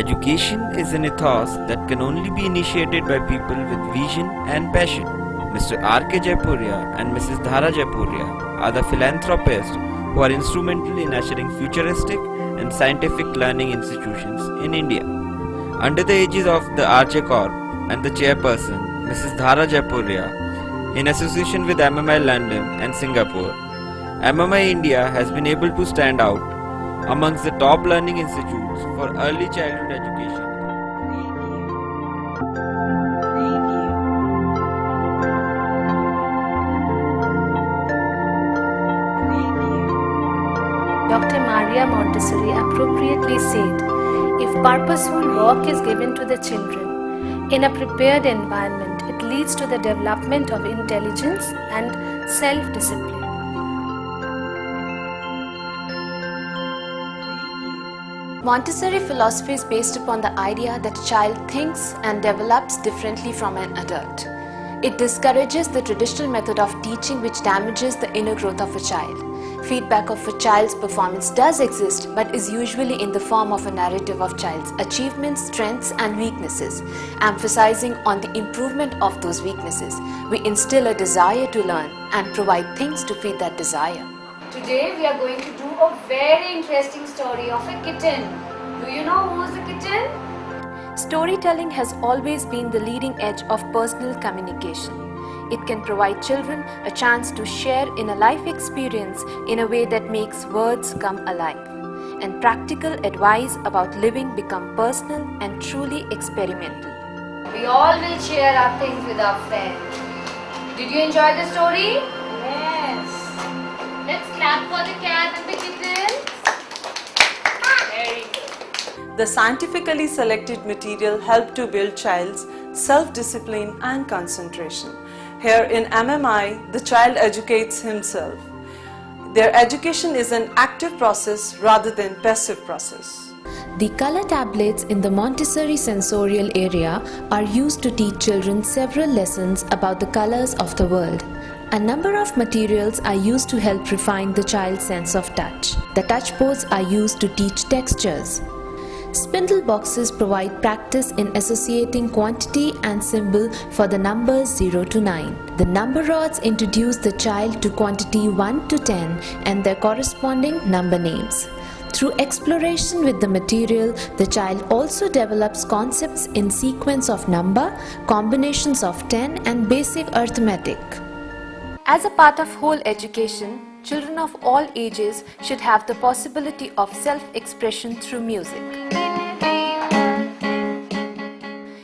Education is an ethos that can only be initiated by people with vision and passion. Mr. R.K. Jaipuria and Mrs. Dhara Jaipuria are the philanthropists who are instrumental in ushering futuristic and scientific learning institutions in India. Under the aegis of the RJ Corp and the chairperson, Mrs. Dhara Jaipuria, in association with MMI London and Singapore, MMI India has been able to stand out amongst the top learning institutes for early childhood education. Dr. Maria Montessori appropriately said, if purposeful work is given to the children in a prepared environment, it leads to the development of intelligence and self-discipline. Montessori philosophy is based upon the idea that a child thinks and develops differently from an adult. It discourages the traditional method of teaching which damages the inner growth of a child. Feedback of a child's performance does exist, but is usually in the form of a narrative of child's achievements, strengths and weaknesses. Emphasizing on the improvement of those weaknesses, we instill a desire to learn and provide things to feed that desire. Today we are going to do a very interesting story of a kitten. Do you know who is a kitten? Storytelling has always been the leading edge of personal communication. It can provide children a chance to share in a life experience in a way that makes words come alive, and practical advice about living become personal and truly experimental. We all will share our things with our friends. Did you enjoy the story? Yes. Let's clap for the cat and the kitten. Very good. The scientifically selected material help to build child's self-discipline and concentration. Here in MMI, the child educates himself. Their education is an active process rather than passive process. The color tablets in the Montessori sensorial area are used to teach children several lessons about the colors of the world. A number of materials are used to help refine the child's sense of touch. The touch boards are used to teach textures. Spindle boxes provide practice in associating quantity and symbol for the numbers 0 to 9. The number rods introduce the child to quantity 1 to 10 and their corresponding number names. Through exploration with the material, the child also develops concepts in sequence of number, combinations of 10 and basic arithmetic. As a part of whole education, children of all ages should have the possibility of self-expression through music.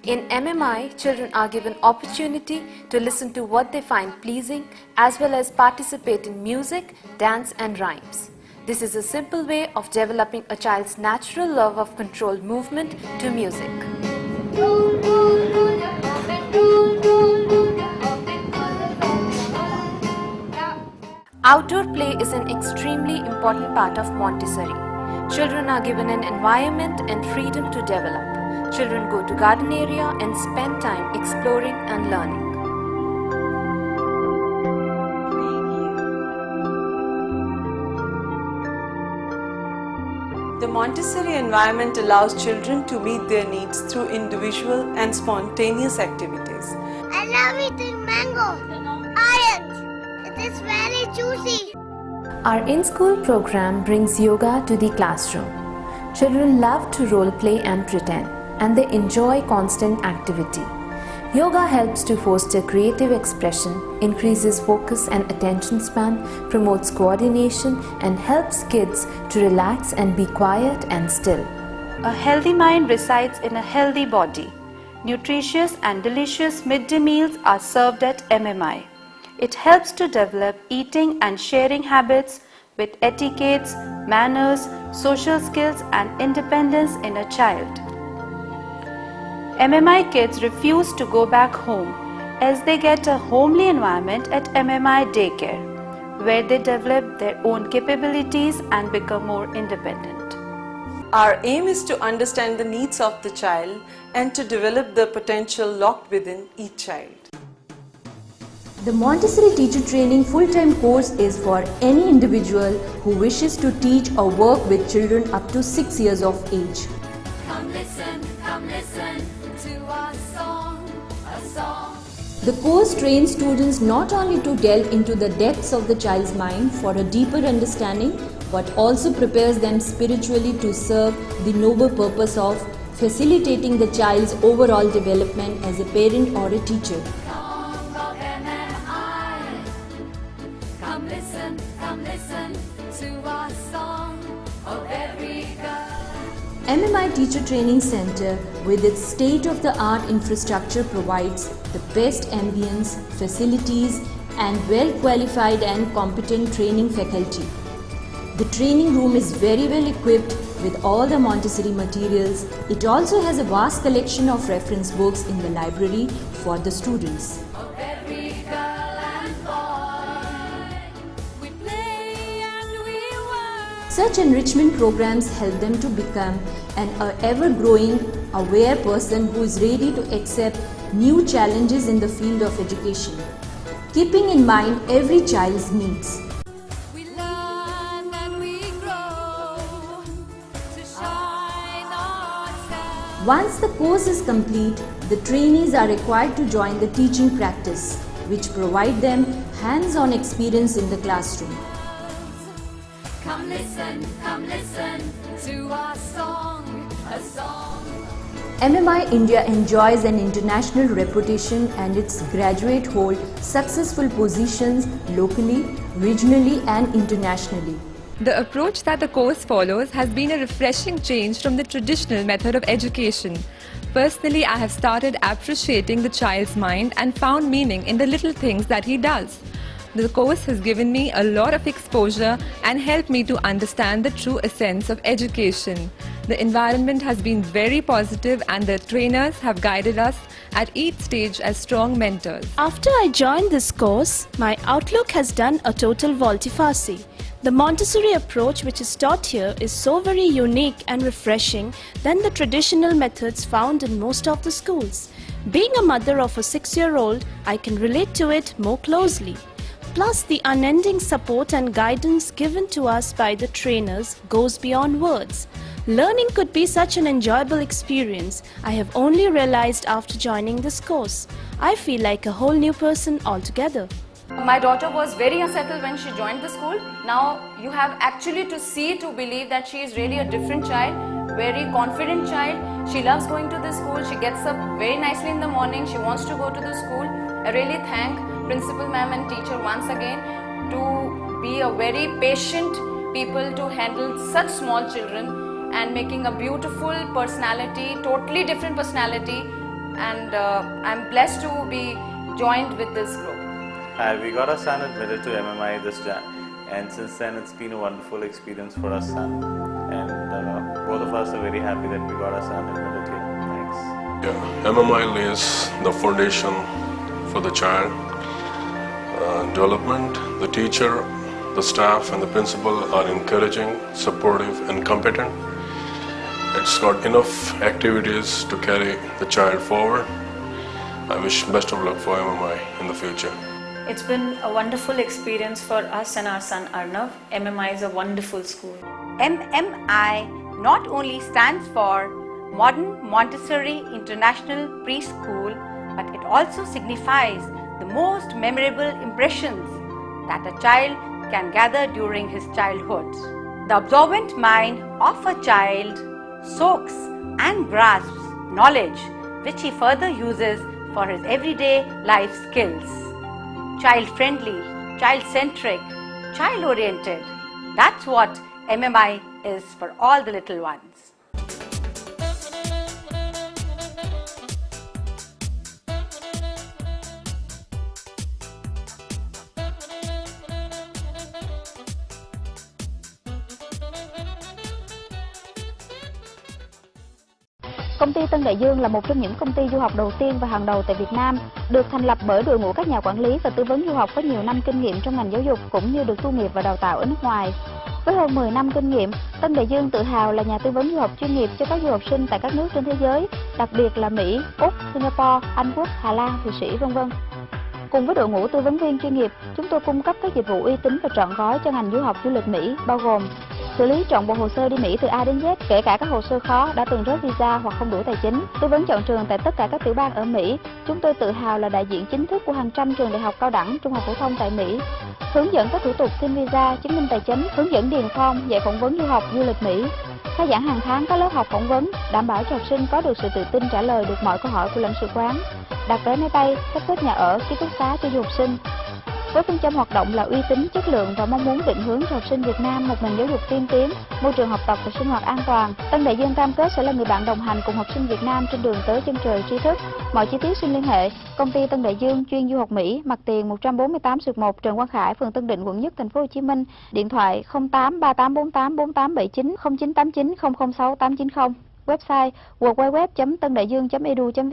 In MMI, children are given opportunity to listen to what they find pleasing as well as participate in music, dance and rhymes. This is a simple way of developing a child's natural love of controlled movement to music. Outdoor play is an extremely important part of Montessori. Children are given an environment and freedom to develop. Children go to garden area and spend time exploring and learning. The Montessori environment allows children to meet their needs through individual and spontaneous activities. I love eating mango. Orange. It is very juicy. Our in-school program brings yoga to the classroom. Children love to role play and pretend, and they enjoy constant activity. Yoga helps to foster creative expression, increases focus and attention span, promotes coordination, and helps kids to relax and be quiet and still. A healthy mind resides in a healthy body. Nutritious and delicious midday meals are served at MMI. It helps to develop eating and sharing habits with etiquettes, manners, social skills and independence in a child. MMI kids refuse to go back home as they get a homely environment at MMI daycare, where they develop their own capabilities and become more independent. Our aim is to understand the needs of the child and to develop the potential locked within each child. The Montessori Teacher Training full-time course is for any individual who wishes to teach or work with children up to 6 years of age. Come come listen to our song, a song. The course trains students not only to delve into the depths of the child's mind for a deeper understanding, but also prepares them spiritually to serve the noble purpose of facilitating the child's overall development as a parent or a teacher. Come listen to our song of every girl. MMI Teacher Training Center with its state-of-the-art infrastructure provides the best ambience, facilities and well-qualified and competent training faculty. The training room is very well equipped with all the Montessori materials. It also has a vast collection of reference books in the library for the students. Of every girl and boy, we play and we work. Such enrichment programs help them to become an ever-growing, aware person who is ready to accept new challenges in the field of education, keeping in mind every child's needs. We learn and we grow to shine ourselves. Once the course is complete, the trainees are required to join the teaching practice, which provide them hands-on experience in the classroom. Come listen to our song, a song. MMI India enjoys an international reputation and its graduates hold successful positions locally, regionally and internationally. The approach that the course follows has been a refreshing change from the traditional method of education. Personally, I have started appreciating the child's mind and found meaning in the little things that he does. The course has given me a lot of exposure and helped me to understand the true essence of education. The environment has been very positive and the trainers have guided us at each stage as strong mentors. After I joined this course, my outlook has done a total volte-face. The Montessori approach which is taught here is so very unique and refreshing than the traditional methods found in most of the schools. Being a mother of a 6-year-old, I can relate to it more closely. Plus, the unending support and guidance given to us by the trainers goes beyond words. Learning could be such an enjoyable experience I have only realized after joining this course. I feel like a whole new person altogether. My daughter was very unsettled when she joined the school. Now you have actually to see to believe that she is really a different child, very confident child. She loves going to the school. She gets up very nicely in the morning. She wants to go to the school. I really thank Principal Ma'am and teacher once again to be a very patient people to handle such small children and making a beautiful personality, totally different personality, and I'm blessed to be joined with this group. We got our son admitted to MMI this Jan, and since then it's been a wonderful experience for our son, and both of us are very happy that we got our son admitted here. Thanks. Yeah, MMI lays the foundation for the child development. The teacher, the staff and the principal are encouraging, supportive and competent. It's got enough activities to carry the child forward. I wish best of luck for MMI in the future. It's been a wonderful experience for us and our son Arnav. MMI is a wonderful school. MMI not only stands for Modern Montessori International Preschool, but it also signifies the most memorable impressions that a child can gather during his childhood. The absorbent mind of a child soaks and grasps knowledge which he further uses for his everyday life skills. Child-friendly, child-centric, child-oriented. That's what MMI is for all the little ones. Công ty Tân Đại Dương là một trong những công ty du học đầu tiên và hàng đầu tại Việt Nam, được thành lập bởi đội ngũ các nhà quản lý và tư vấn du học có nhiều năm kinh nghiệm trong ngành giáo dục cũng như được tu nghiệp và đào tạo ở nước ngoài. Với hơn 10 năm kinh nghiệm, Tân Đại Dương tự hào là nhà tư vấn du học chuyên nghiệp cho các du học sinh tại các nước trên thế giới, đặc biệt là Mỹ, Úc, Singapore, Anh Quốc, Hà Lan, Thụy Sĩ, v.v. Cùng với đội ngũ tư vấn viên chuyên nghiệp, chúng tôi cung cấp các dịch vụ uy tín và trọn gói cho ngành du học du lịch Mỹ, bao gồm xử lý trọn bộ hồ sơ đi Mỹ từ A đến Z, kể cả các hồ sơ khó, đã từng rớt visa hoặc không đủ tài chính. Tư vấn chọn trường tại tất cả các tiểu bang ở Mỹ. Chúng tôi tự hào là đại diện chính thức của hàng trăm trường đại học cao đẳng, trung học phổ thông tại Mỹ. Hướng dẫn các thủ tục xin visa, chứng minh tài chính, hướng dẫn điền form, dạy phỏng vấn du học, du lịch Mỹ. Khai giảng hàng tháng các lớp học phỏng vấn, đảm bảo cho học sinh có được sự tự tin trả lời được mọi câu hỏi của lãnh sự quán. Đặt vé máy bay, sắp xếp nhà ở, ký túc xá cho du học sinh. Với phương châm hoạt động là uy tín, chất lượng và mong muốn định hướng cho học sinh Việt Nam một nền giáo dục tiên tiến, môi trường học tập và sinh hoạt an toàn, Tân Đại Dương cam kết sẽ là người bạn đồng hành cùng học sinh Việt Nam trên đường tới chân trời tri thức. Mọi chi tiết xin liên hệ công ty Tân Đại Dương chuyên du học Mỹ, mặt tiền 148/1 Trần Quang Khải, phường Tân Định, quận Nhất, thành phố Hồ Chí Minh. Điện thoại 0838484879 0989 006 890. Website www.tandaiduong.edu.vn.